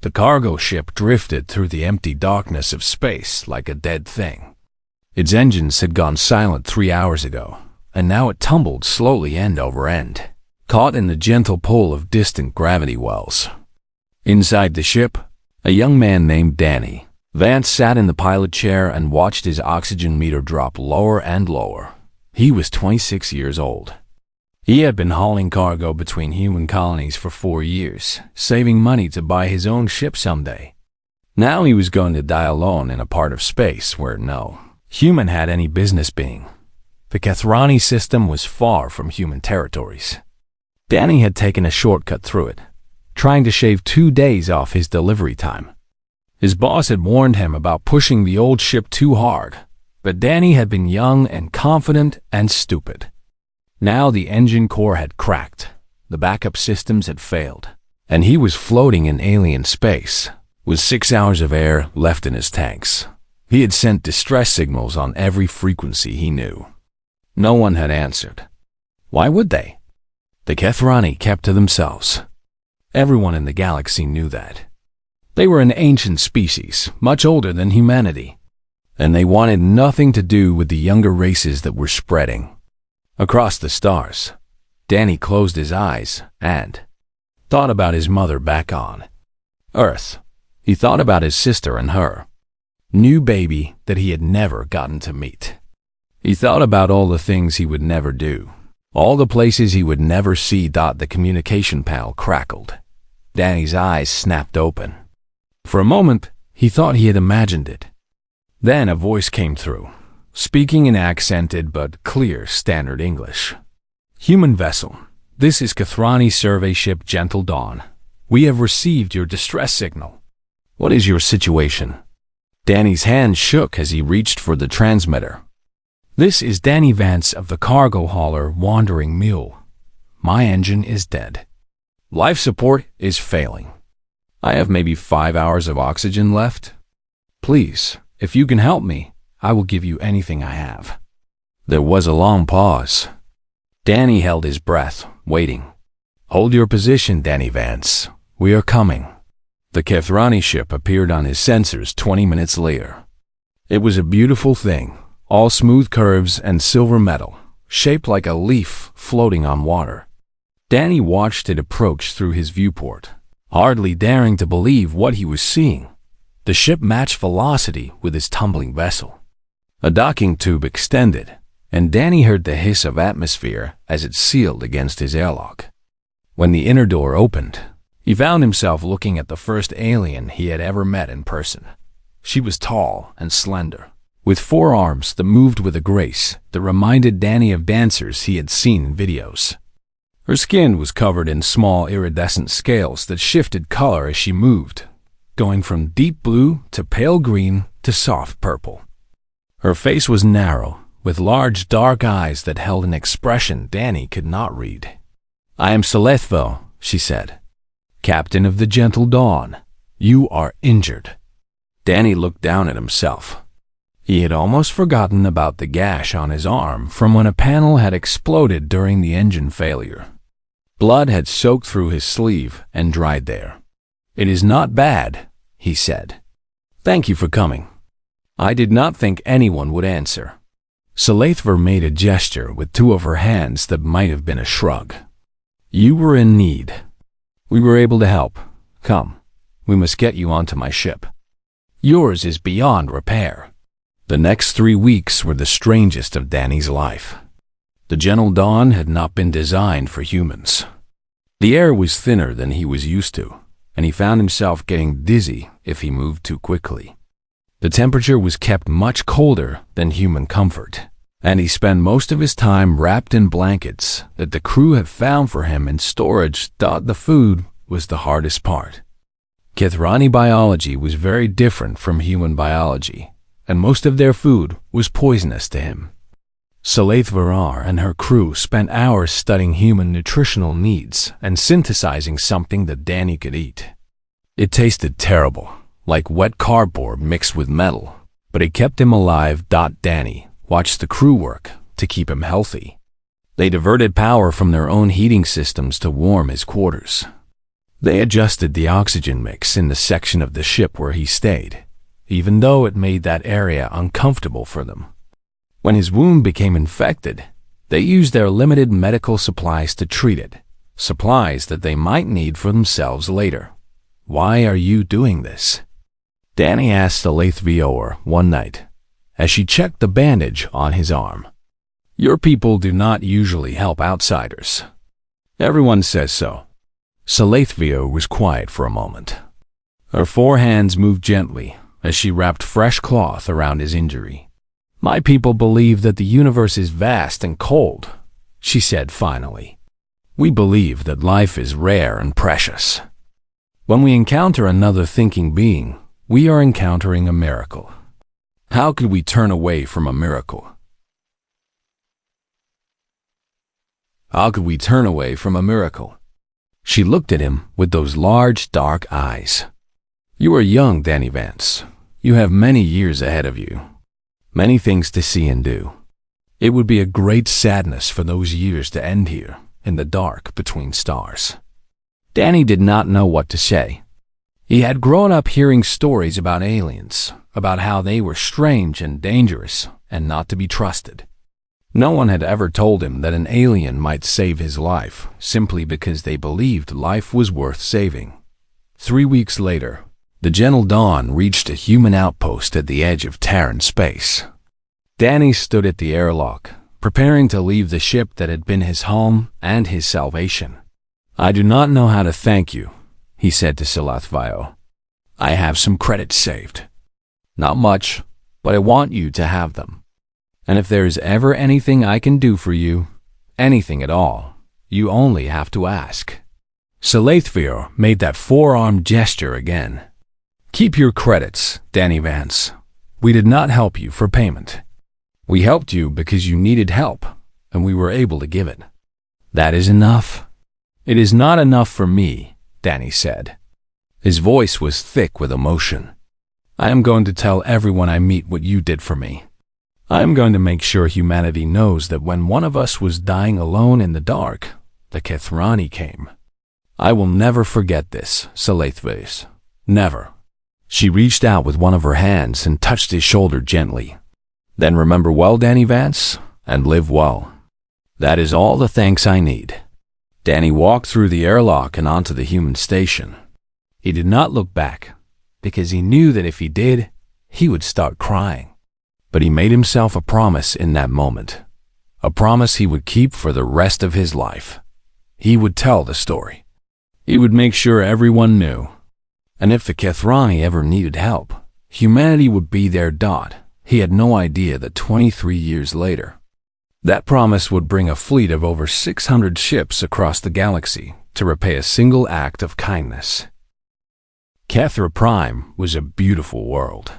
The cargo ship drifted through the empty darkness of space like a dead thing. Its engines had gone silent 3 hours ago, and now it tumbled slowly end over end, caught in the gentle pull of distant gravity wells. Inside the ship, a young man named Danny Vance sat in the pilot chair and watched his oxygen meter drop lower and lower. He was 26 years old. He had been hauling cargo between human colonies for 4 years, saving money to buy his own ship someday. Now he was going to die alone in a part of space where no human had any business being. The Kathrani system was far from human territories. Danny had taken a shortcut through it, trying to shave 2 days off his delivery time. His boss had warned him about pushing the old ship too hard, but Danny had been young and confident and stupid. Now the engine core had cracked, the backup systems had failed, and he was floating in alien space, with 6 hours of air left in his tanks. He had sent distress signals on every frequency he knew. No one had answered. Why would they? The Kathrani kept to themselves. Everyone in the galaxy knew that. They were an ancient species, much older than humanity, and they wanted nothing to do with the younger races that were spreading. Across the stars, Danny closed his eyes and thought about his mother back on Earth. He thought about his sister and her new baby that he had never gotten to meet. He thought about all the things he would never do, all the places he would never see. The communication panel crackled. Danny's eyes snapped open. For a moment, he thought he had imagined it. Then a voice came through, speaking in accented but clear standard English. Human vessel, this is Kathrani survey ship Gentle Dawn. We have received your distress signal. What is your situation? Danny's hand shook as he reached for the transmitter. This is Danny Vance of the cargo hauler Wandering Mule. My engine is dead. Life support is failing. I have maybe 5 hours of oxygen left. Please, if you can help me, I will give you anything I have. There was a long pause. Danny held his breath, waiting. Hold your position, Danny Vance. We are coming. The Kathrani ship appeared on his sensors 20 minutes later. It was a beautiful thing, all smooth curves and silver metal, shaped like a leaf floating on water. Danny watched it approach through his viewport, hardly daring to believe what he was seeing. The ship matched velocity with his tumbling vessel. A docking tube extended, and Danny heard the hiss of atmosphere as it sealed against his airlock. When the inner door opened, he found himself looking at the first alien he had ever met in person. She was tall and slender, with 4 arms that moved with a grace that reminded Danny of dancers he had seen in videos. Her skin was covered in small iridescent scales that shifted color as she moved, going from deep blue to pale green to soft purple. Her face was narrow, with large dark eyes that held an expression Danny could not read. I am Selethvo, she said. Captain of the Gentle Dawn. You are injured. Danny looked down at himself. He had almost forgotten about the gash on his arm from when a panel had exploded during the engine failure. Blood had soaked through his sleeve and dried there. It is not bad, he said. Thank you for coming. I did not think anyone would answer. Selethvo made a gesture with 2 of her hands that might have been a shrug. You were in need. We were able to help. Come, we must get you onto my ship. Yours is beyond repair. The next 3 weeks were the strangest of Danny's life. The Gentle Dawn had not been designed for humans. The air was thinner than he was used to, and he found himself getting dizzy if he moved too quickly. The temperature was kept much colder than human comfort, and he spent most of his time wrapped in blankets that the crew had found for him in storage. The food was the hardest part. Kathrani biology was very different from human biology, and most of their food was poisonous to him. Selethvo and her crew spent hours studying human nutritional needs and synthesizing something that Danny could eat. It tasted terrible, like wet cardboard mixed with metal, but it kept him alive. Danny watched the crew work to keep him healthy. They diverted power from their own heating systems to warm his quarters. They adjusted the oxygen mix in the section of the ship where he stayed, even though it made that area uncomfortable for them. When his wound became infected, they used their limited medical supplies to treat it, supplies that they might need for themselves later. "Why are you doing this?" Danny asked the lathe viewer one night, as she checked the bandage on his arm. "Your people do not usually help outsiders. Everyone says so." Salathavio was quiet for a moment. Her four hands moved gently as she wrapped fresh cloth around his injury. "My people believe that the universe is vast and cold," she said finally. "We believe that life is rare and precious. When we encounter another thinking being, we are encountering a miracle. How could we turn away from a miracle? How could we turn away from a miracle?" She looked at him with those large, dark eyes. "You are young, Danny Vance. You have many years ahead of you. Many things to see and do. It would be a great sadness for those years to end here, in the dark between stars." Danny did not know what to say. He had grown up hearing stories about aliens, about how they were strange and dangerous and not to be trusted. No one had ever told him that an alien might save his life simply because they believed life was worth saving. 3 weeks later, the gentle dawn reached a human outpost at the edge of Terran space. Danny stood at the airlock, preparing to leave the ship that had been his home and his salvation. "I do not know how to thank you," he said to Salathavio. "I have some credits saved. Not much, but I want you to have them. And if there is ever anything I can do for you, anything at all, you only have to ask." Salathavio made that forearm gesture again. "Keep your credits, Danny Vance. We did not help you for payment. We helped you because you needed help, and we were able to give it. That is enough." "It is not enough for me," Danny said. His voice was thick with emotion. "I am going to tell everyone I meet what you did for me. I am going to make sure humanity knows that when one of us was dying alone in the dark, the Kethrani came. I will never forget this, Salathavio. Never." She reached out with one of her hands and touched his shoulder gently. "Then remember well, Danny Vance, and live well. That is all the thanks I need." Danny walked through the airlock and onto the human station. He did not look back, because he knew that if he did, he would start crying. But he made himself a promise in that moment, a promise he would keep for the rest of his life. He would tell the story. He would make sure everyone knew. And if the Kethrani ever needed help, humanity would be their dot. He had no idea that 23 years later, that promise would bring a fleet of over 600 ships across the galaxy to repay a single act of kindness. Kethra Prime was a beautiful world.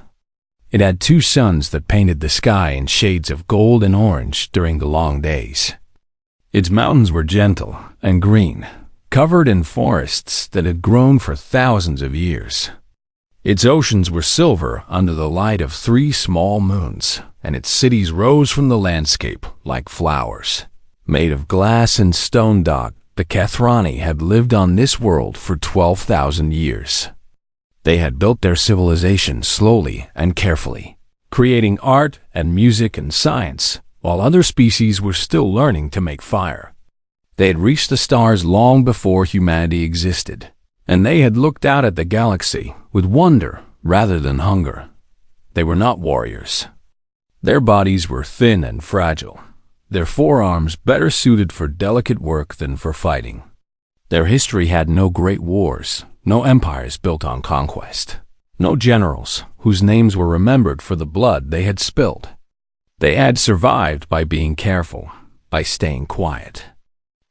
It had 2 suns that painted the sky in shades of gold and orange during the long days. Its mountains were gentle and green, covered in forests that had grown for thousands of years. Its oceans were silver under the light of 3 small moons, and its cities rose from the landscape like flowers. Made of glass and stone, the Kethrani had lived on this world for 12,000 years. They had built their civilization slowly and carefully, creating art and music and science, while other species were still learning to make fire. They had reached the stars long before humanity existed, and they had looked out at the galaxy with wonder rather than hunger. They were not warriors. Their bodies were thin and fragile, their forearms better suited for delicate work than for fighting. Their history had no great wars, no empires built on conquest, no generals whose names were remembered for the blood they had spilled. They had survived by being careful, by staying quiet,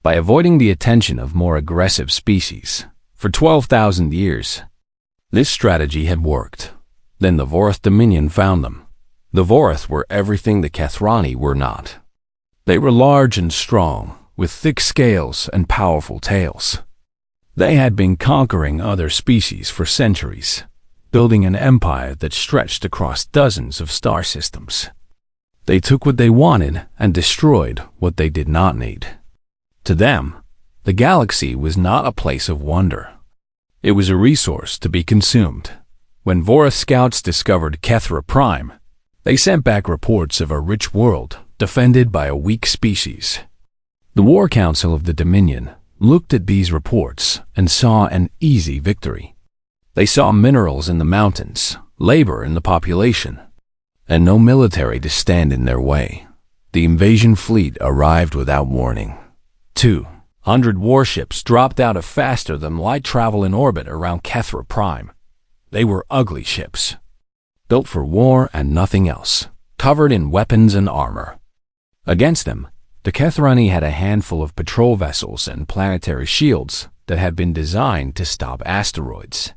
by avoiding the attention of more aggressive species. For 12,000 years, this strategy had worked. Then the Vorath Dominion found them. The Vorath were everything the Kethrani were not. They were large and strong, with thick scales and powerful tails. They had been conquering other species for centuries, building an empire that stretched across dozens of star systems. They took what they wanted and destroyed what they did not need. To them, the galaxy was not a place of wonder. It was a resource to be consumed. When Vorath scouts discovered Kethra Prime, they sent back reports of a rich world defended by a weak species. The War Council of the Dominion looked at these reports and saw an easy victory. They saw minerals in the mountains, labor in the population, and no military to stand in their way. The invasion fleet arrived without warning. 200 warships dropped out of faster-than-light travel in orbit around Kethra Prime. They were ugly ships, built for war and nothing else, covered in weapons and armor. Against them, the Kethrani had a handful of patrol vessels and planetary shields that had been designed to stop asteroids,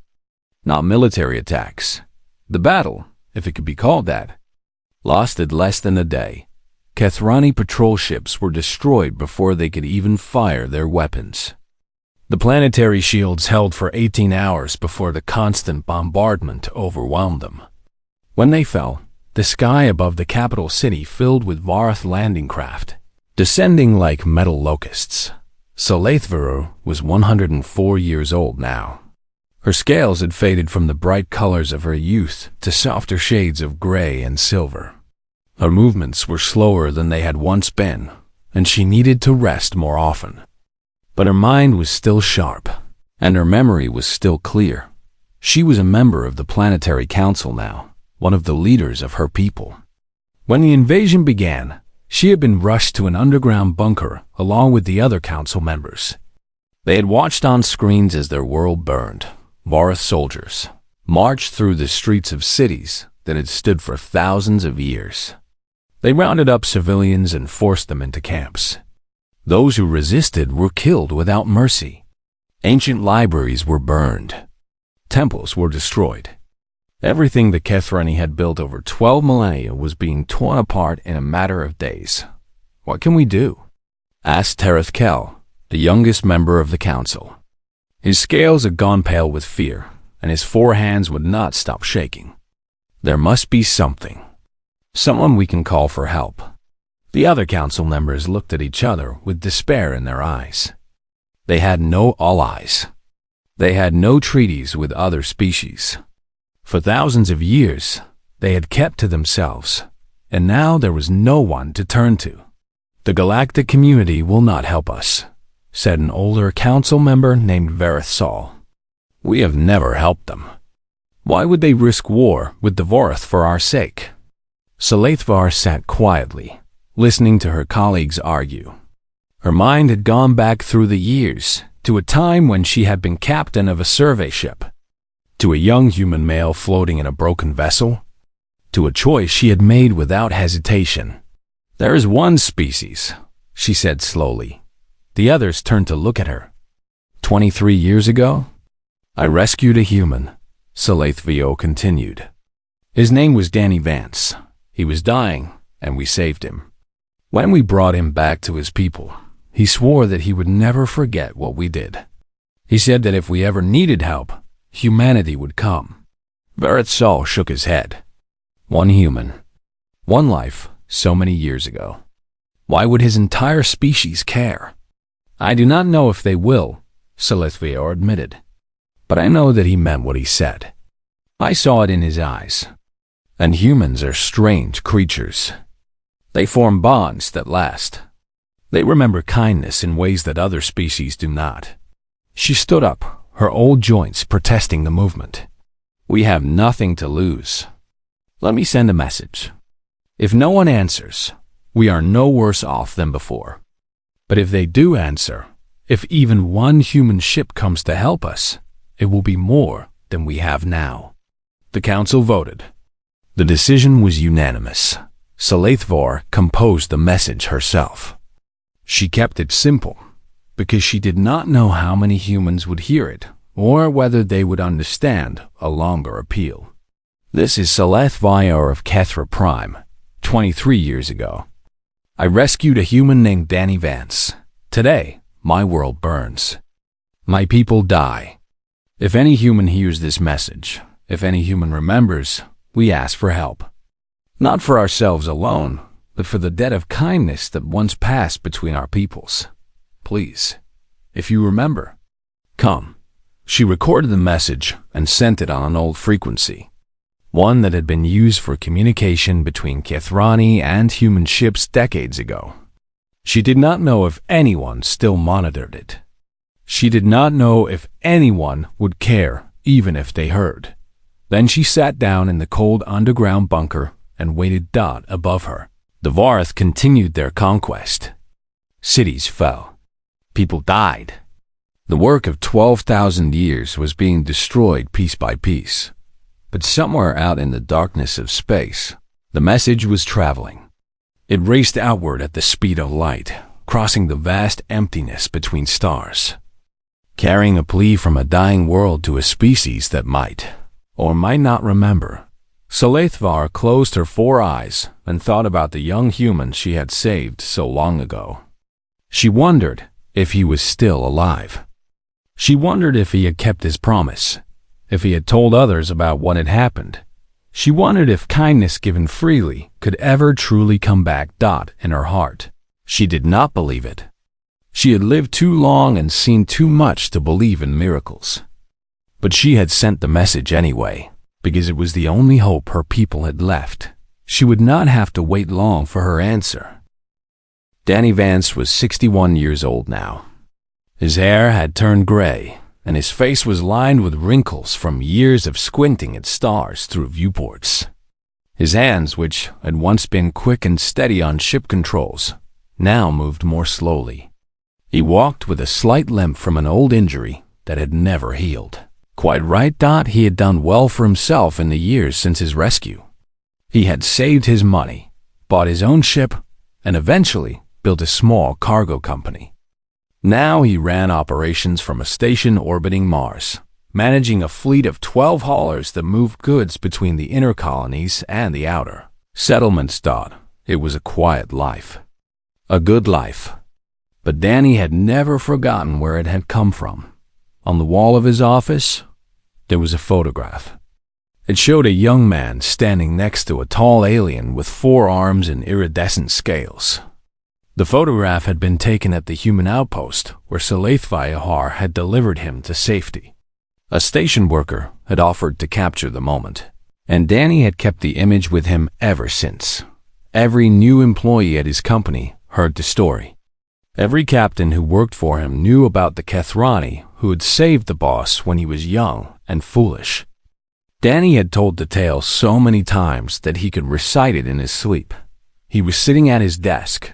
not military attacks. The battle, if it could be called that, lasted less than a day. Kethrani patrol ships were destroyed before they could even fire their weapons. The planetary shields held for 18 hours before the constant bombardment overwhelmed them. When they fell, the sky above the capital city filled with Vorath landing craft, descending like metal locusts. Solaithvaru was 104 years old now. Her scales had faded from the bright colors of her youth to softer shades of gray and silver. Her movements were slower than they had once been, and she needed to rest more often. But her mind was still sharp, and her memory was still clear. She was a member of the Planetary Council now, one of the leaders of her people. When the invasion began, she had been rushed to an underground bunker along with the other council members. They had watched on screens as their world burned. Vorath soldiers marched through the streets of cities that had stood for thousands of years. They rounded up civilians and forced them into camps. Those who resisted were killed without mercy. Ancient libraries were burned. Temples were destroyed. Everything the Kethrani had built over 12 millennia was being torn apart in a matter of days. "What can we do?" asked Tereth Kel, the youngest member of the council. His scales had gone pale with fear, and his 4 hands would not stop shaking. "There must be something. Someone we can call for help." The other council members looked at each other with despair in their eyes. They had no allies. They had no treaties with other species. For thousands of years, they had kept to themselves, and now there was no one to turn to. "The galactic community will not help us," said an older council member named Vareth Sol. "We have never helped them. Why would they risk war with the Vorath for our sake?" Solaithvar sat quietly, listening to her colleagues argue. Her mind had gone back through the years to a time when she had been captain of a survey ship, to a young human male floating in a broken vessel, to a choice she had made without hesitation. "There is one species," she said slowly. The others turned to look at her. 23 years ago, I rescued a human," Solaithvio continued. "His name was Danny Vance. He was dying, and we saved him. When we brought him back to his people, he swore that he would never forget what we did. He said that if we ever needed help, humanity would come." Vareth Sol shook his head. One human, one life, so many years ago. Why would his entire species care? "I do not know if they will," Solaithvio admitted. "But I know that he meant what he said. I saw it in his eyes. And humans are strange creatures. They form bonds that last. They remember kindness in ways that other species do not." She stood up, her old joints protesting the movement. "We have nothing to lose. Let me send a message. If no one answers, we are no worse off than before. But if they do answer, if even one human ship comes to help us, it will be more than we have now." The council voted. The decision was unanimous. Solaithvar composed the message herself. She kept it simple, because she did not know how many humans would hear it, or whether they would understand a longer appeal. "This is Solaithvar of Kethra Prime, 23 years ago. I rescued a human named Danny Vance. Today, my world burns. My people die. If any human hears this message, if any human remembers, we ask for help. Not for ourselves alone, but for the debt of kindness that once passed between our peoples. Please, if you remember, come, She recorded the message and sent it on an old frequency, one that had been used for communication between Kethrani and human ships decades ago. She did not know if anyone still monitored it. She did not know if anyone would care, even if they heard. Then she sat down in the cold underground bunker and waited. Above her, the Varth continued their conquest. Cities fell. People died. The work of 12,000 years was being destroyed piece by piece. But somewhere out in the darkness of space, the message was traveling. It raced outward at the speed of light, crossing the vast emptiness between stars, carrying a plea from a dying world to a species that might, or might not remember. Saleithvar closed her 4 eyes and thought about the young human she had saved so long ago. She wondered if he was still alive. She wondered if he had kept his promise, if he had told others about what had happened. She wondered if kindness given freely could ever truly come back. In her heart, she did not believe it. She had lived too long and seen too much to believe in miracles. But she had sent the message anyway, because it was the only hope her people had left. She would not have to wait long for her answer. Danny Vance was 61 years old now. His hair had turned gray, and his face was lined with wrinkles from years of squinting at stars through viewports. His hands, which had once been quick and steady on ship controls, now moved more slowly. He walked with a slight limp from an old injury that had never healed. Quite right. He had done well for himself in the years since his rescue. He had saved his money, bought his own ship, and eventually built a small cargo company. Now he ran operations from a station orbiting Mars, managing a fleet of 12 haulers that moved goods between the inner colonies and the outer settlements. It was a quiet life, a good life. But Danny had never forgotten where it had come from. On the wall of his office, there was a photograph. It showed a young man standing next to a tall alien with 4 arms and iridescent scales. The photograph had been taken at the human outpost where Saleithvar had delivered him to safety. A station worker had offered to capture the moment, and Danny had kept the image with him ever since. Every new employee at his company heard the story. Every captain who worked for him knew about the Kethrani who had saved the boss when he was young and foolish. Danny had told the tale so many times that he could recite it in his sleep. He was sitting at his desk,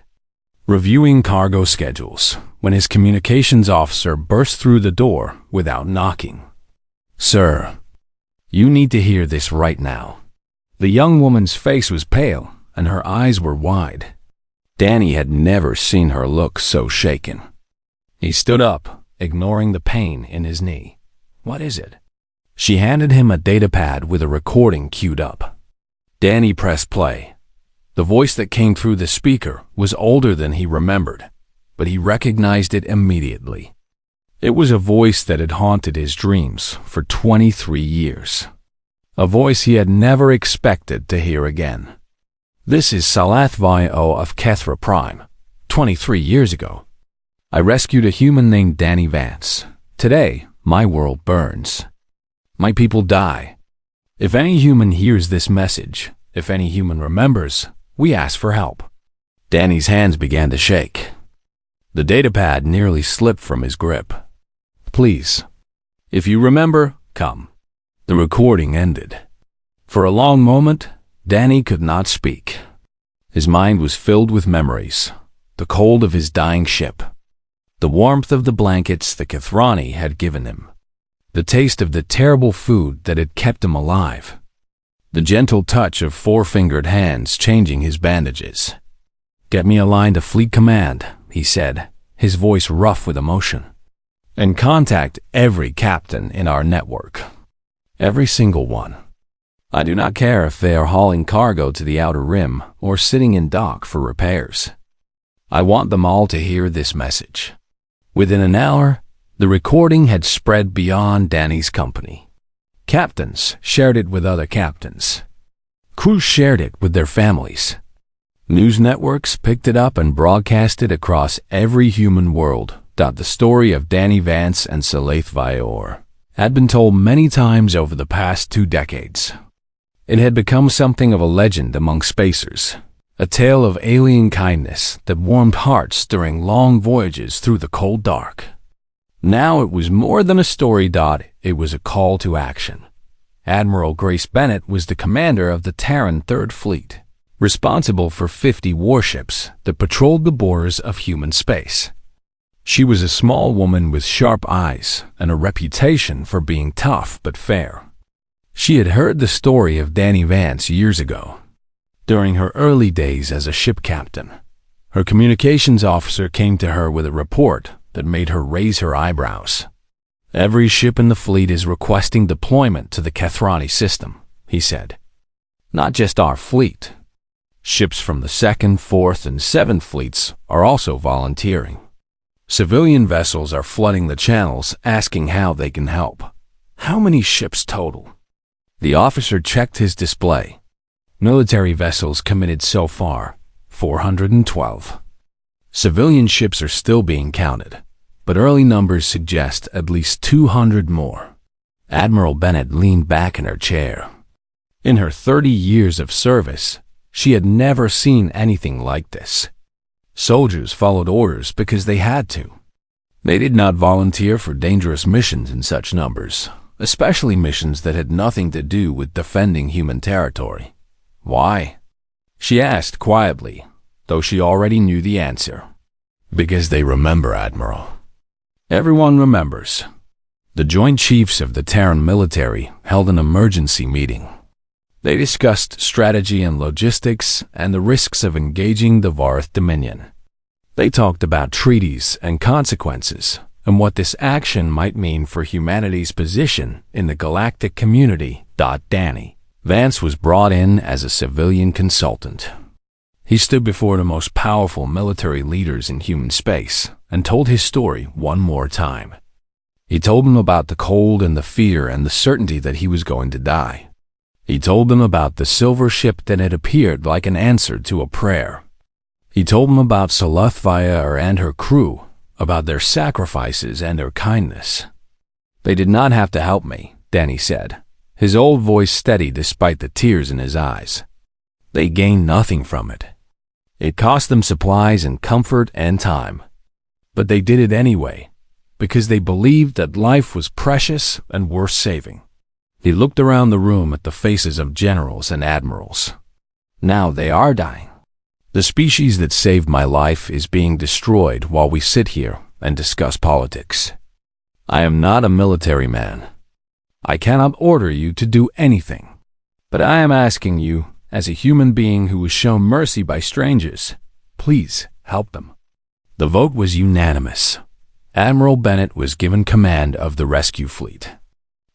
reviewing cargo schedules, when his communications officer burst through the door without knocking. "Sir, you need to hear this right now." The young woman's face was pale, and her eyes were wide. Danny had never seen her look so shaken. He stood up, ignoring the pain in his knee. "What is it?" She handed him a datapad with a recording queued up. Danny pressed play. The voice that came through the speaker was older than he remembered, but he recognized it immediately. It was a voice that had haunted his dreams for 23 years. A voice he had never expected to hear again. "This is Saleithvar of Kethra Prime. 23 years ago, I rescued a human named Danny Vance. Today, my world burns. My people die. If any human hears this message, if any human remembers, we ask for help." Danny's hands began to shake. The datapad nearly slipped from his grip. "Please, if you remember, come." The recording ended. For a long moment, Danny could not speak. His mind was filled with memories, the cold of his dying ship, the warmth of the blankets the Kethrani had given him, the taste of the terrible food that had kept him alive, the gentle touch of 4-fingered hands changing his bandages. "Get me a line to Fleet Command," he said, his voice rough with emotion, "and contact every captain in our network. Every single one. I do not care if they are hauling cargo to the outer rim or sitting in dock for repairs. I want them all to hear this message." Within an hour, the recording had spread beyond Danny's company. Captains shared it with other captains. Crews shared it with their families. News networks picked it up and broadcast it across every human world. The story of Danny Vance and Saleithvar, had been told many times over the past 2 decades. It had become something of a legend among spacers, a tale of alien kindness that warmed hearts during long voyages through the cold dark. Now it was more than a story. It was a call to action. Admiral Grace Bennett was the commander of the Terran Third Fleet, responsible for 50 warships that patrolled the borders of human space. She was a small woman with sharp eyes and a reputation for being tough but fair. She had heard the story of Danny Vance years ago. During her early days as a ship captain, her communications officer came to her with a report that made her raise her eyebrows. "Every ship in the fleet is requesting deployment to the Kethrani system," he said. "Not just our fleet. Ships from the 2nd, 4th, and 7th fleets are also volunteering. Civilian vessels are flooding the channels asking how they can help." "How many ships total?" The officer checked his display. "Military vessels committed so far, 412. Civilian ships are still being counted, but early numbers suggest at least 200 more." Admiral Bennett leaned back in her chair. In her 30 years of service, she had never seen anything like this. Soldiers followed orders because they had to. They did not volunteer for dangerous missions in such numbers, especially missions that had nothing to do with defending human territory. "Why?" she asked quietly, though she already knew the answer. "Because they remember, Admiral." Everyone remembers. The Joint Chiefs of the Terran military held an emergency meeting. They discussed strategy and logistics and the risks of engaging the Varth Dominion. They talked about treaties and consequences and what this action might mean for humanity's position in the galactic community. Danny Vance was brought in as a civilian consultant. He stood before the most powerful military leaders in human space and told his story one more time. He told them about the cold and the fear and the certainty that he was going to die. He told them about the silver ship that had appeared like an answer to a prayer. He told them about Solathvaya and her crew, about their sacrifices and their kindness. "They did not have to help me," Danny said, his old voice steady despite the tears in his eyes. "They gained nothing from it. It cost them supplies and comfort and time. But they did it anyway, because they believed that life was precious and worth saving." He looked around the room at the faces of generals and admirals. "Now they are dying. The species that saved my life is being destroyed while we sit here and discuss politics. I am not a military man. I cannot order you to do anything. But I am asking you, as a human being who was shown mercy by strangers, please help them." The vote was unanimous. Admiral Bennett was given command of the rescue fleet.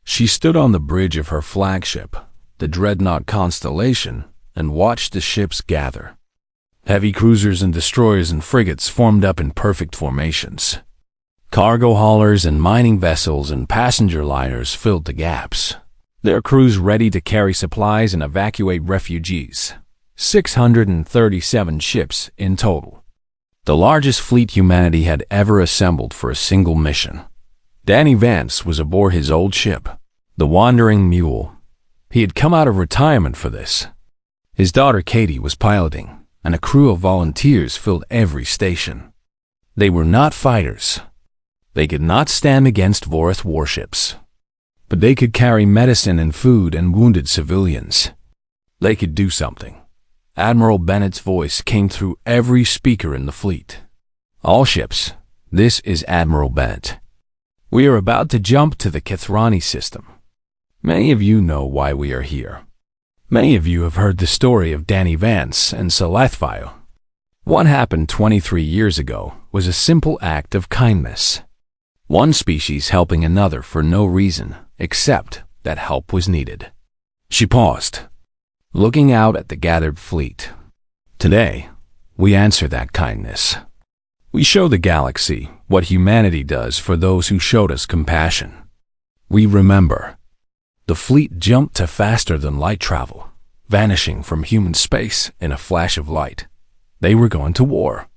She stood on the bridge of her flagship, the Dreadnought Constellation, and watched the ships gather. Heavy cruisers and destroyers and frigates formed up in perfect formations. Cargo haulers and mining vessels and passenger liners filled the gaps, their crews ready to carry supplies and evacuate refugees. 637 ships in total. The largest fleet humanity had ever assembled for a single mission. Danny Vance was aboard his old ship, the Wandering Mule. He had come out of retirement for this. His daughter Katie was piloting, and a crew of volunteers filled every station. They were not fighters. They could not stand against Vorith warships. But they could carry medicine and food and wounded civilians. They could do something. Admiral Bennett's voice came through every speaker in the fleet. "All ships, this is Admiral Bennett. We are about to jump to the Kethrani system. Many of you know why we are here. Many of you have heard the story of Danny Vance and Solathvaya. What happened 23 years ago was a simple act of kindness. One species helping another for no reason except that help was needed." She paused, looking out at the gathered fleet. "Today, we answer that kindness. We show the galaxy what humanity does for those who showed us compassion. We remember. The fleet jumped to faster than light travel, vanishing from human space in a flash of light. They were going to war.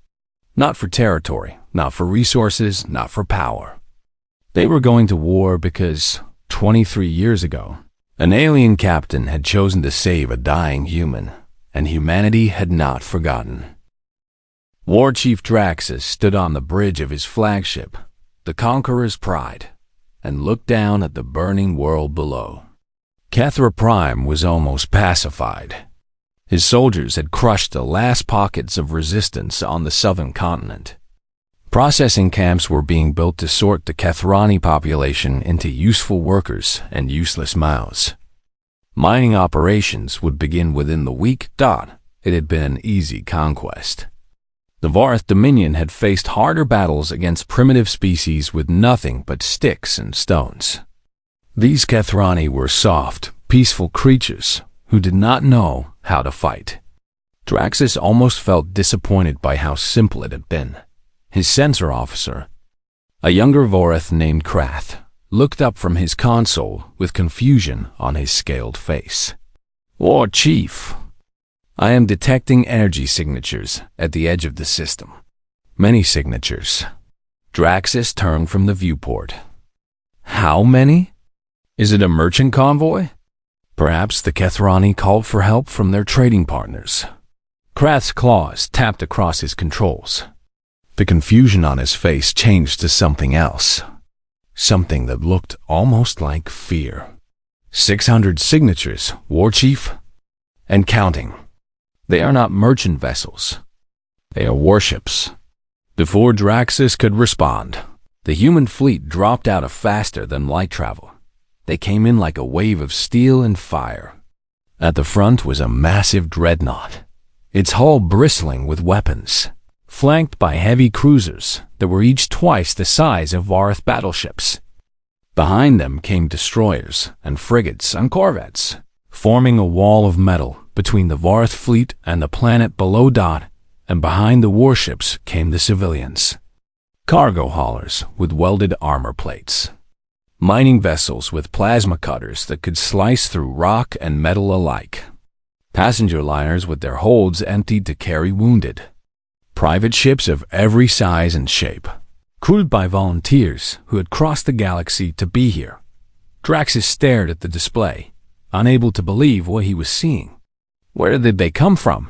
Not for territory, not for resources, not for power. They were going to war because 23 years ago, an alien captain had chosen to save a dying human, and humanity had not forgotten. War Chief Draxus stood on the bridge of his flagship, the Conqueror's Pride, and looked down at the burning world below. Kethra Prime was almost pacified. His soldiers had crushed the last pockets of resistance on the southern continent. Processing camps were being built to sort the Kethrani population into useful workers and useless mouths. Mining operations would begin within the week. It had been an easy conquest. The Varth Dominion had faced harder battles against primitive species with nothing but sticks and stones. These Kethrani were soft, peaceful creatures who did not know how to fight. Draxus almost felt disappointed by how simple it had been. His sensor officer, a younger Voreth named Krath, looked up from his console with confusion on his scaled face. "War Chief, I am detecting energy signatures at the edge of the system." "Many signatures." Draxus turned from the viewport. "How many? Is it a merchant convoy?" Perhaps the Kethrani called for help from their trading partners. Krath's claws tapped across his controls. The confusion on his face changed to something else. Something that looked almost like fear. 600 signatures, War Chief. And counting. They are not merchant vessels. They are warships. Before Draxus could respond, the human fleet dropped out of faster than light travel. They came in like a wave of steel and fire. At the front was a massive dreadnought, its hull bristling with weapons, flanked by heavy cruisers that were each twice the size of Varth battleships. Behind them came destroyers and frigates and corvettes, forming a wall of metal between the Varth fleet and the planet below. And behind the warships came the civilians. Cargo haulers with welded armor plates. Mining vessels with plasma cutters that could slice through rock and metal alike. Passenger liners with their holds emptied to carry wounded. Private ships of every size and shape, crewed by volunteers who had crossed the galaxy to be here. Draxus stared at the display, unable to believe what he was seeing. Where did they come from?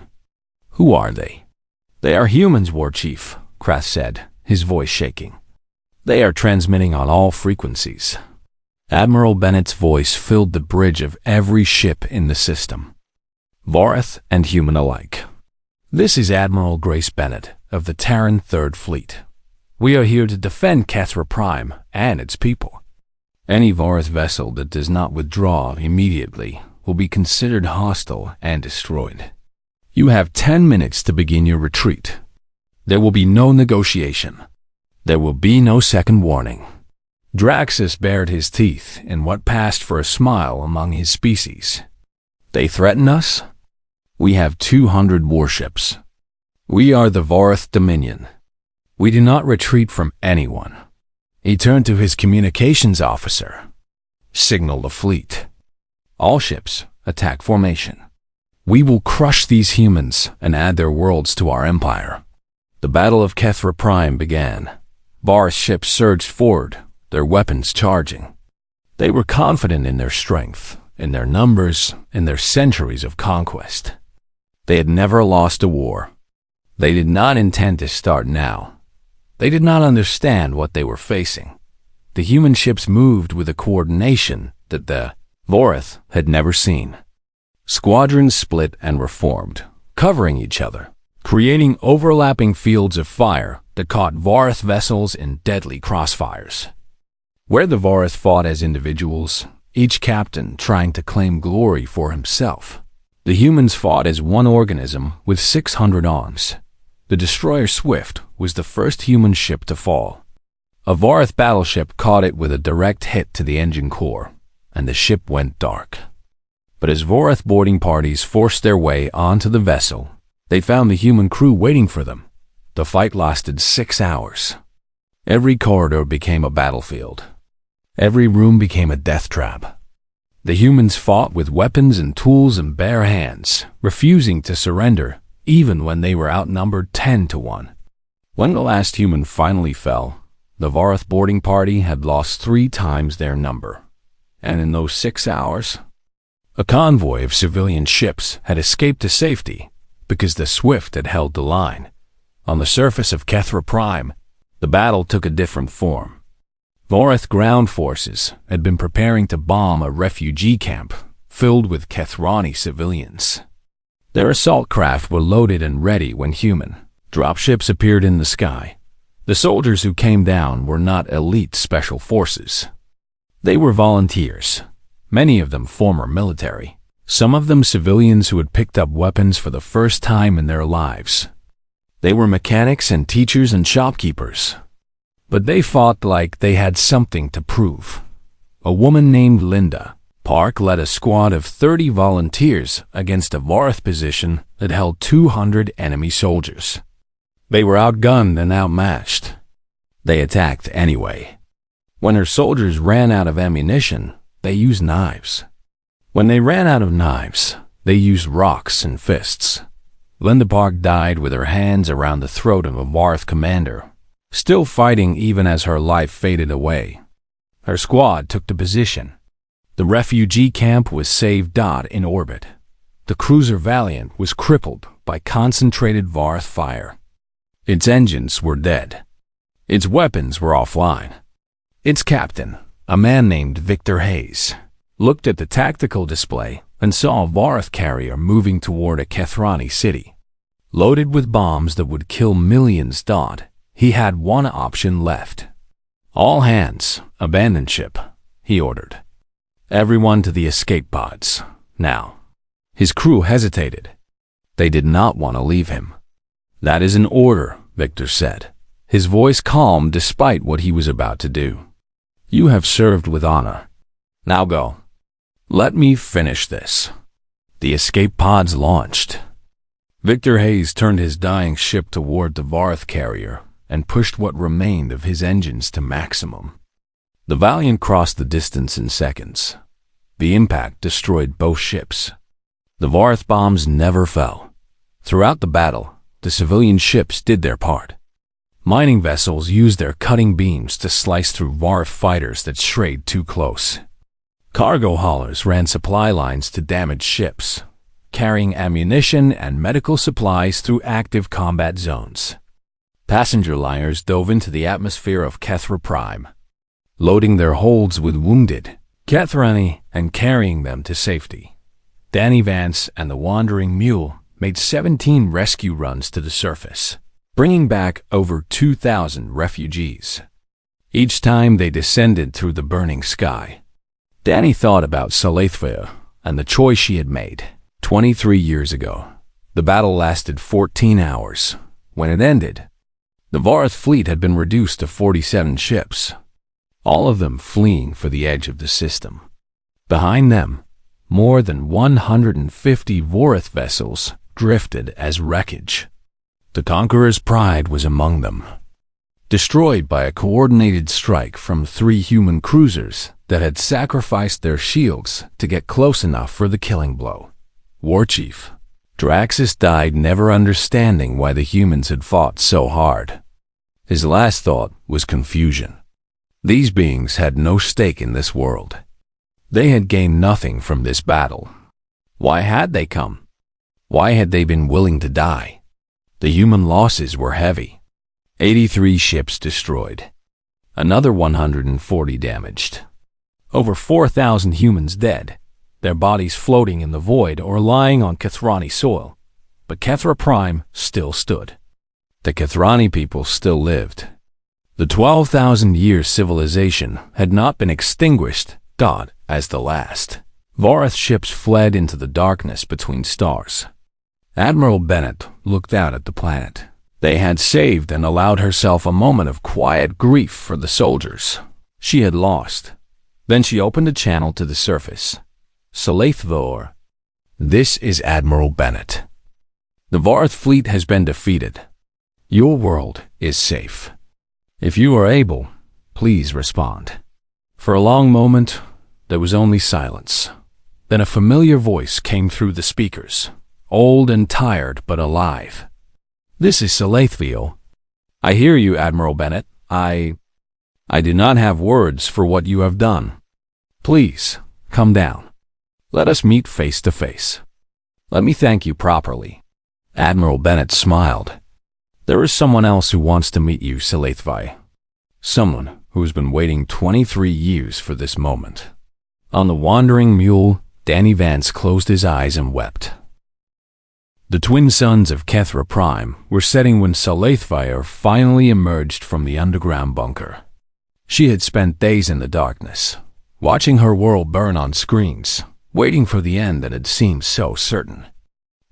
Who are they? "They are humans, War Chief," Krath said, his voice shaking. "They are transmitting on all frequencies." Admiral Bennett's voice filled the bridge of every ship in the system, Vareth and human alike. "This is Admiral Grace Bennett of the Terran Third Fleet. We are here to defend Kethra Prime and its people. Any Vareth vessel that does not withdraw immediately will be considered hostile and destroyed. You have 10 minutes to begin your retreat. There will be no negotiation. There will be no second warning." Draxus bared his teeth in what passed for a smile among his species. "They threaten us? We have 200 warships. We are the Varth Dominion. We do not retreat from anyone." He turned to his communications officer. "Signal the fleet. All ships, attack formation. We will crush these humans and add their worlds to our empire." The Battle of Kethra Prime began. Var's ships surged forward, their weapons charging. They were confident in their strength, in their numbers, in their centuries of conquest. They had never lost a war. They did not intend to start now. They did not understand what they were facing. The human ships moved with a coordination that the Voreth had never seen. Squadrons split and were formed, covering each other, creating overlapping fields of fire that caught Vareth vessels in deadly crossfires. Where the Vareth fought as individuals, each captain trying to claim glory for himself, the humans fought as one organism with 600 arms. The destroyer Swift was the first human ship to fall. A Vareth battleship caught it with a direct hit to the engine core, and the ship went dark. But as Voreth boarding parties forced their way onto the vessel, they found the human crew waiting for them. The fight lasted 6 hours. Every corridor became a battlefield. Every room became a death trap. The humans fought with weapons and tools in bare hands, refusing to surrender, even when they were outnumbered 10-1. When the last human finally fell, the Vareth boarding party had lost 3 times their number. And in those 6 hours, a convoy of civilian ships had escaped to safety because the Swift had held the line. On the surface of Kethra Prime, the battle took a different form. Vorath ground forces had been preparing to bomb a refugee camp filled with Kethrani civilians. Their assault craft were loaded and ready when human dropships appeared in the sky. The soldiers who came down were not elite special forces. They were volunteers, many of them former military, some of them civilians who had picked up weapons for the first time in their lives. They were mechanics and teachers and shopkeepers. But they fought like they had something to prove. A woman named Linda Park led a squad of 30 volunteers against a Vorath position that held 200 enemy soldiers. They were outgunned and outmatched. They attacked anyway. When her soldiers ran out of ammunition, they used knives. When they ran out of knives, they used rocks and fists. Linda Park died with her hands around the throat of a Vorath commander, still fighting even as her life faded away. Her squad took the position. The refugee camp was saved in orbit. The cruiser Valiant was crippled by concentrated Vorath fire. Its engines were dead. Its weapons were offline. Its captain, a man named Victor Hayes, looked at the tactical display and saw a Vorath carrier moving toward a Kethrani city. Loaded with bombs that would kill millions. He had one option left. All hands, abandon ship, he ordered. Everyone to the escape pods, now. His crew hesitated. They did not want to leave him. That is an order, Victor said, his voice calm despite what he was about to do. You have served with honor. Now go. Let me finish this. The escape pods launched. Victor Hayes turned his dying ship toward the Vorath carrier and pushed what remained of his engines to maximum. The Valiant crossed the distance in seconds. The impact destroyed both ships. The Vorath bombs never fell. Throughout the battle, the civilian ships did their part. Mining vessels used their cutting beams to slice through Vorath fighters that strayed too close. Cargo haulers ran supply lines to damaged ships, carrying ammunition and medical supplies through active combat zones. Passenger liners dove into the atmosphere of Kethra Prime, loading their holds with wounded Kethrani and carrying them to safety. Danny Vance and the Wandering Mule made 17 rescue runs to the surface, bringing back over 2,000 refugees. Each time they descended through the burning sky, Danny thought about Scyllathia and the choice she had made 23 years ago. The battle lasted 14 hours. When it ended, the Vorath fleet had been reduced to 47 ships, all of them fleeing for the edge of the system. Behind them, more than 150 Vorath vessels drifted as wreckage. The Conqueror's Pride was among them, destroyed by a coordinated strike from 3 human cruisers that had sacrificed their shields to get close enough for the killing blow. Warchief Draxus died never understanding why the humans had fought so hard. His last thought was confusion. These beings had no stake in this world. They had gained nothing from this battle. Why had they come? Why had they been willing to die? The human losses were heavy. 83 ships destroyed. Another 140 damaged. Over 4,000 humans dead, their bodies floating in the void or lying on Kethrani soil. But Kethra Prime still stood. The Kethrani people still lived. The 12,000-year civilization had not been extinguished, as the last. Vorath ships fled into the darkness between stars. Admiral Bennett looked out at the planet. They had saved and allowed herself a moment of quiet grief for the soldiers she had lost. Then she opened a channel to the surface. Scyllathia. This is Admiral Bennett. The Vorath fleet has been defeated. Your world is safe. If you are able, please respond. For a long moment, there was only silence. Then a familiar voice came through the speakers, old and tired but alive. This is Scyllathia. I hear you, Admiral Bennett. I do not have words for what you have done. Please, come down. Let us meet face to face. Let me thank you properly." Admiral Bennett smiled. "There is someone else who wants to meet you, SciFi. Someone who has been waiting 23 years for this moment." On the wandering mule, Danny Vance closed his eyes and wept. The twin suns of Kethra Prime were setting when SciFi finally emerged from the underground bunker. She had spent days in the darkness, watching her world burn on screens, waiting for the end that had seemed so certain.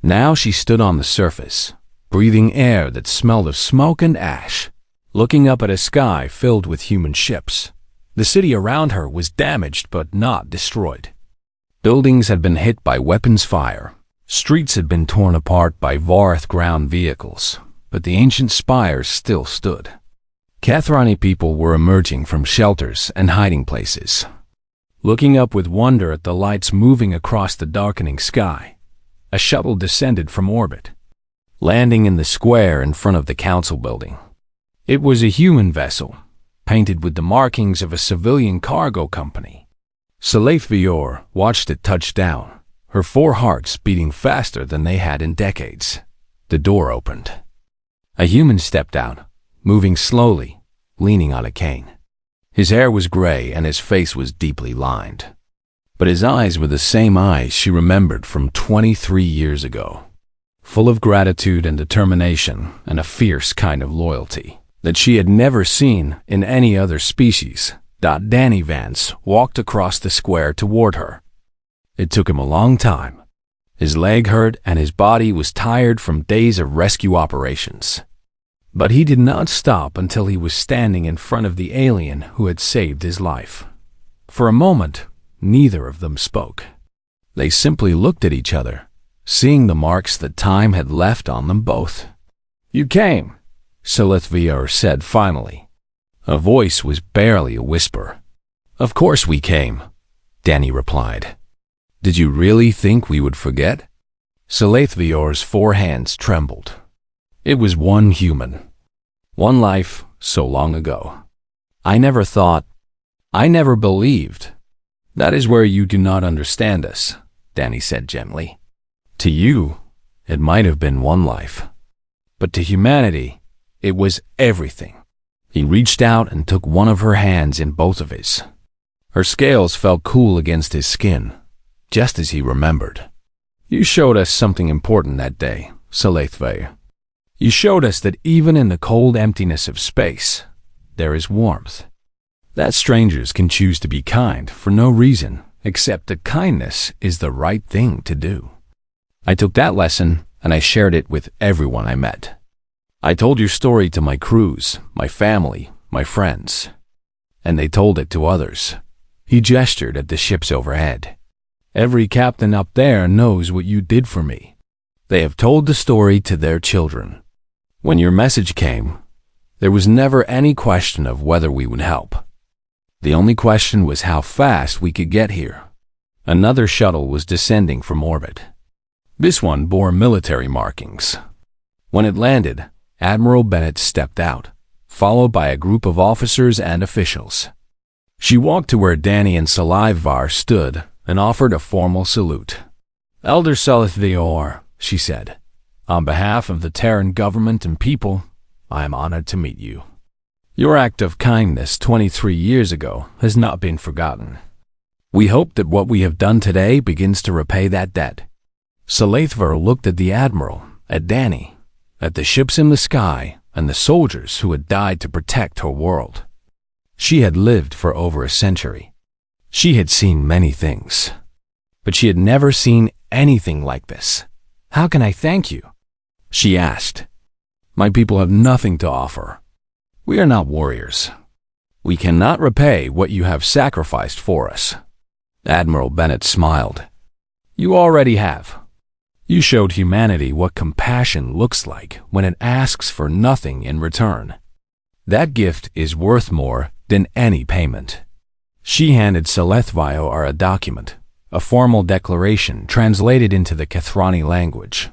Now she stood on the surface, breathing air that smelled of smoke and ash, looking up at a sky filled with human ships. The city around her was damaged but not destroyed. Buildings had been hit by weapons fire. Streets had been torn apart by Vorath ground vehicles, but the ancient spires still stood. Kathrani people were emerging from shelters and hiding places, looking up with wonder at the lights moving across the darkening sky. A shuttle descended from orbit, landing in the square in front of the council building. It was a human vessel, painted with the markings of a civilian cargo company. SciFi watched it touch down, her 4 hearts beating faster than they had in decades. The door opened. A human stepped out, moving slowly, leaning on a cane. His hair was gray and his face was deeply lined. But his eyes were the same eyes she remembered from 23 years ago, full of gratitude and determination and a fierce kind of loyalty that she had never seen in any other species. Danny Vance walked across the square toward her. It took him a long time. His leg hurt and his body was tired from days of rescue operations. But he did not stop until he was standing in front of the alien who had saved his life. For a moment, neither of them spoke. They simply looked at each other, seeing the marks that time had left on them both. "You came," SciFi said finally. A voice was barely a whisper. "Of course we came," Danny replied. "Did you really think we would forget?" SciFi's 4 hands trembled. It was one human, one life so long ago. I never believed. "That is where you do not understand us," Danny said gently. "To you, it might have been one life. But to humanity, it was everything." He reached out and took one of her hands in both of his. Her scales felt cool against his skin, just as he remembered. "You showed us something important that day, SciFi. You showed us that even in the cold emptiness of space, there is warmth. That strangers can choose to be kind for no reason except that kindness is the right thing to do. I took that lesson and I shared it with everyone I met. I told your story to my crews, my family, my friends, and they told it to others." He gestured at the ships overhead. "Every captain up there knows what you did for me. They have told the story to their children. When your message came, there was never any question of whether we would help. The only question was how fast we could get here." Another shuttle was descending from orbit. This one bore military markings. When it landed, Admiral Bennett stepped out, followed by a group of officers and officials. She walked to where Danny and SciFi stood and offered a formal salute. "Elder SciFi," she said, "on behalf of the Terran government and people, I am honored to meet you. Your act of kindness 23 years ago has not been forgotten. We hope that what we have done today begins to repay that debt." SciFi looked at the Admiral, at Danny, at the ships in the sky, and the soldiers who had died to protect her world. She had lived for over a century. She had seen many things, but she had never seen anything like this. "How can I thank you?" she asked. "My people have nothing to offer. We are not warriors. We cannot repay what you have sacrificed for us." Admiral Bennett smiled. "You already have. You showed humanity what compassion looks like when it asks for nothing in return. That gift is worth more than any payment." She handed SciFi a document, a formal declaration translated into the Kathrani language.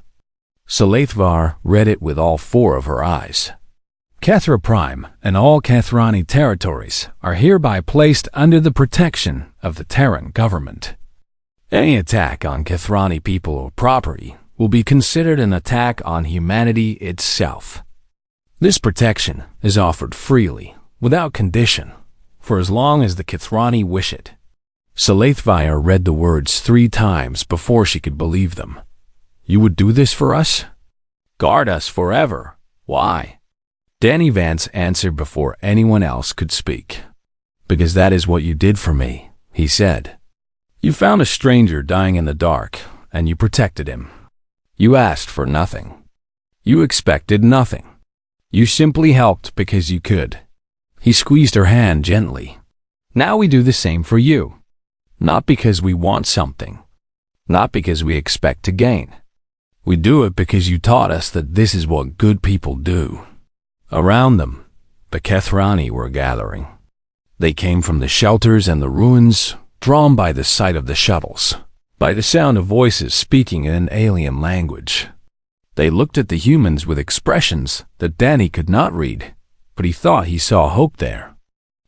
SciFi read it with all 4 of her eyes. Kethra Prime and all Kethrani territories are hereby placed under the protection of the Terran government. Any attack on Kethrani people or property will be considered an attack on humanity itself. This protection is offered freely, without condition, for as long as the Kethrani wish it. Sci-Fi read the words 3 times before she could believe them. You would do this for us? Guard us forever. Why? Danny Vance answered before anyone else could speak. Because that is what you did for me, he said. You found a stranger dying in the dark, and you protected him. You asked for nothing. You expected nothing. You simply helped because you could. He squeezed her hand gently. Now we do the same for you. Not because we want something. Not because we expect to gain. We do it because you taught us that this is what good people do. Around them, the Kethrani were gathering. They came from the shelters and the ruins, drawn by the sight of the shuttles, by the sound of voices speaking in an alien language. They looked at the humans with expressions that Danny could not read, but he thought he saw hope there.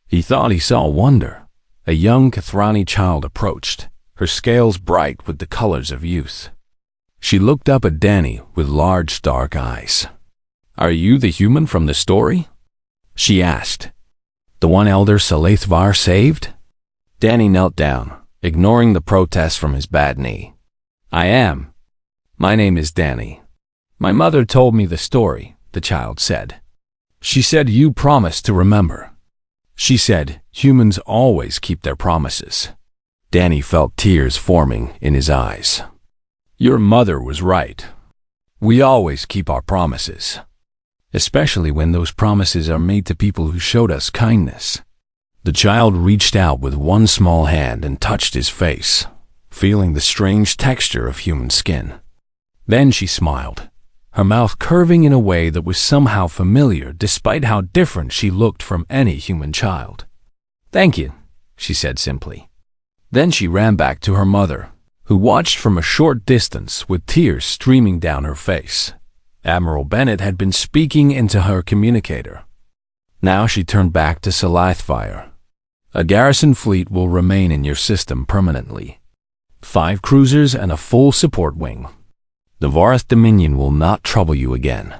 He thought he saw wonder. A young Kethrani child approached, her scales bright with the colors of youth. She looked up at Danny with large dark eyes. Are you the human from the story? She asked. The one Elder Sci-Fi saved? Danny knelt down, ignoring the protest from his bad knee. I am. My name is Danny. My mother told me the story, the child said. She said you promised to remember. She said humans always keep their promises. Danny felt tears forming in his eyes. Your mother was right. We always keep our promises, especially when those promises are made to people who showed us kindness. The child reached out with one small hand and touched his face, feeling the strange texture of human skin. Then she smiled, her mouth curving in a way that was somehow familiar despite how different she looked from any human child. Thank you, she said simply. Then she ran back to her mother, who watched from a short distance with tears streaming down her face. Admiral Bennett had been speaking into her communicator. Now she turned back to Sci-Fi. A garrison fleet will remain in your system permanently. 5 cruisers and a full support wing. The Vorath Dominion will not trouble you again.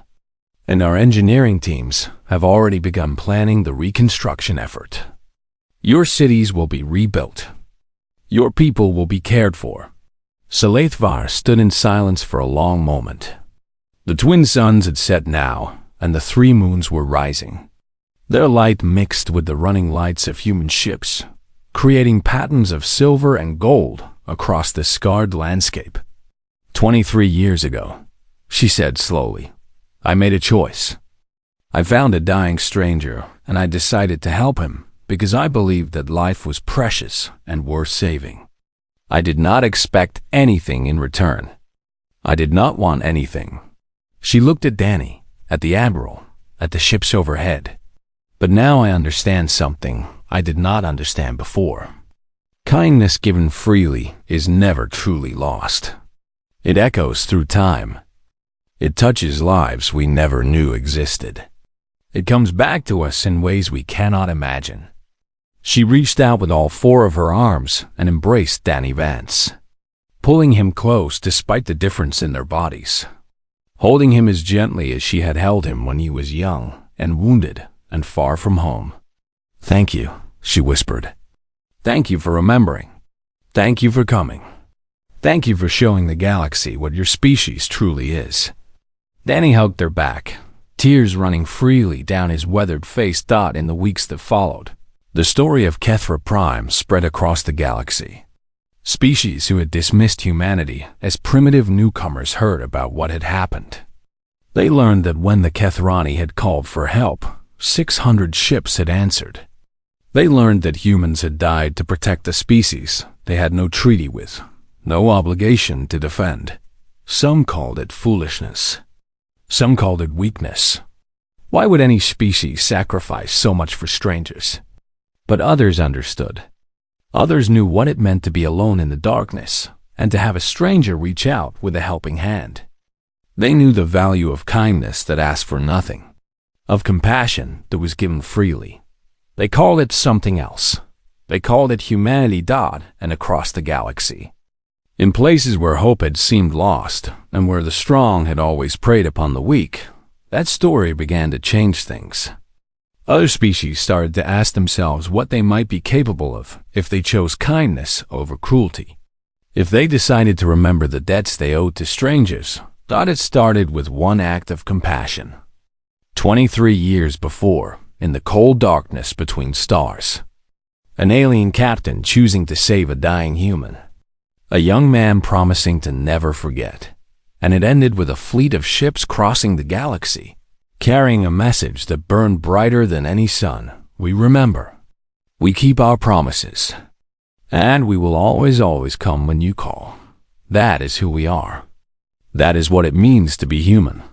And our engineering teams have already begun planning the reconstruction effort. Your cities will be rebuilt. Your people will be cared for. Sci-Fi stood in silence for a long moment. The twin suns had set now, and the 3 moons were rising. Their light mixed with the running lights of human ships, creating patterns of silver and gold across the scarred landscape. 23 years ago, she said slowly, I made a choice. I found a dying stranger, and I decided to help him because I believed that life was precious and worth saving. I did not expect anything in return. I did not want anything. She looked at Danny, at the Admiral, at the ships overhead. But now I understand something I did not understand before. Kindness given freely is never truly lost. It echoes through time. It touches lives we never knew existed. It comes back to us in ways we cannot imagine. She reached out with all 4 of her arms and embraced Danny Vance, pulling him close despite the difference in their bodies, holding him as gently as she had held him when he was young and wounded and far from home. Thank you, she whispered. Thank you for remembering. Thank you for coming. Thank you for showing the galaxy what your species truly is. Danny hugged her back, tears running freely down his weathered face. In the weeks that followed, the story of Kethra Prime spread across the galaxy. Species who had dismissed humanity as primitive newcomers heard about what had happened. They learned that when the Kethrani had called for help, 600 ships had answered. They learned that humans had died to protect the species they had no treaty with, no obligation to defend. Some called it foolishness. Some called it weakness. Why would any species sacrifice so much for strangers? But others understood. Others knew what it meant to be alone in the darkness and to have a stranger reach out with a helping hand. They knew the value of kindness that asked for nothing. of compassion that was given freely. They called it something else. They called it humanity. And across the galaxy, in places where hope had seemed lost and where the strong had always preyed upon the weak, that story began to change things. Other species started to ask themselves what they might be capable of if they chose kindness over cruelty. If they decided to remember the debts they owed to strangers, it started with one act of compassion. 23 years before, in the cold darkness between stars, an alien captain choosing to save a dying human. A young man promising to never forget. And it ended with a fleet of ships crossing the galaxy, carrying a message that burned brighter than any sun. We remember. We keep our promises. And we will always come when you call. That is who we are. That is what it means to be human.